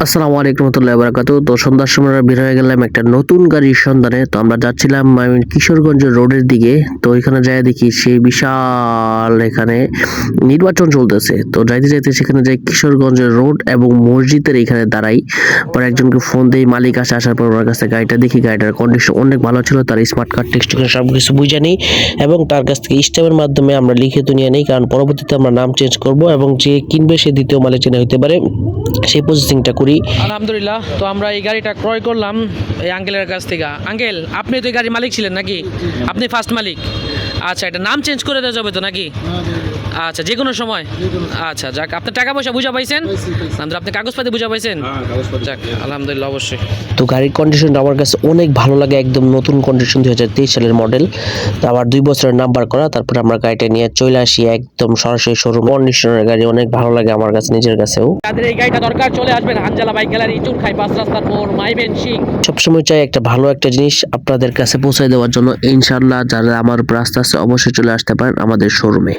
আসসালামু আলাইকুম রহমতুল্লাহি ওয়া বারাকাতুহু। তো সন্ধ্যার সময় আমরা বের হয়ে গেলাম একটা নতুন গাড়ির সন্ধানে। তো আমরা যাচ্ছিলাম কিশোরগঞ্জ রোডের দিকে। তো এখানে যাই দেখি সেই বিশাল এখানে নির্বাচন চলতেছে। তো যাইতে যাইতে সেখানে যাই কিশোরগঞ্জ রোড এবং মসজিদের এখানে দাঁড়াই। পরে একজনকে ফোন দেই, মালিক আসার পর ওনার কাছে গাড়িটা দেখি, গাড়িটার কন্ডিশন অনেক ভালো ছিল। তার স্মার্ট কার্ড টেক্সট সব কিছু বুঝে নিই এবং তার কাছ থেকে স্ট্যাম্পের মাধ্যমে আমরা লিখিত নিয়ে নিই, কারণ পরবর্তীতে আমরা নাম চেঞ্জ করব এবং যে কিনবে সে দ্বিতীয় মালিক চেনা হতে পারে, সেই প্রসেসিংটা করি। আলহামদুলিল্লাহ, তো আমরা এই গাড়িটা ক্রয় করলাম এই আঙ্কেলের কাছ থেকে। আঙ্কেল, আপনি তো এই গাড়ির মালিক ছিলেন নাকি? আপনি ফার্স্ট মালিক? আচ্ছা, এটা নাম চেঞ্জ করে দেওয়া যাবে তো নাকি? আচ্ছা, যে কোনো সময়? আচ্ছা, যাক, আপনার টাকা পয়সা বুঝা পাইছেন? আপনি কাগজপাতি বুঝা পাইছেন? যাক, আলহামদুলিল্লাহ। অবশ্যই। তো গাড়ির কন্ডিশনটা আমার কাছে অনেক ভালো লাগে, একদম নতুন কন্ডিশন, 2023 সালের মডেল। তো আবার 2 বছরের নাম্বার করা। তারপরে আমরা গাড়িটা নিয়ে চলে আসি একদম সরাসরি শোরুম। কন্ডিশনের গাড়ি অনেক ভালো লাগে আমার কাছে নিজের কাছেও। তাদের এই গাড়িটা দরকার, চলে আসবেন হানজালা বাইক গ্যালারি, চুরখাই 5 রাস্তার মোড়, মাইবেন সিং। সবসময় চাই একটা ভালো একটা জিনিস আপনাদের কাছে পৌঁছে দেওয়ার জন্য। ইনশাআল্লাহ যারা আমার উপর আস্থা আছে অবশ্যই চলে আসতে পারেন আমাদের শোরুমে।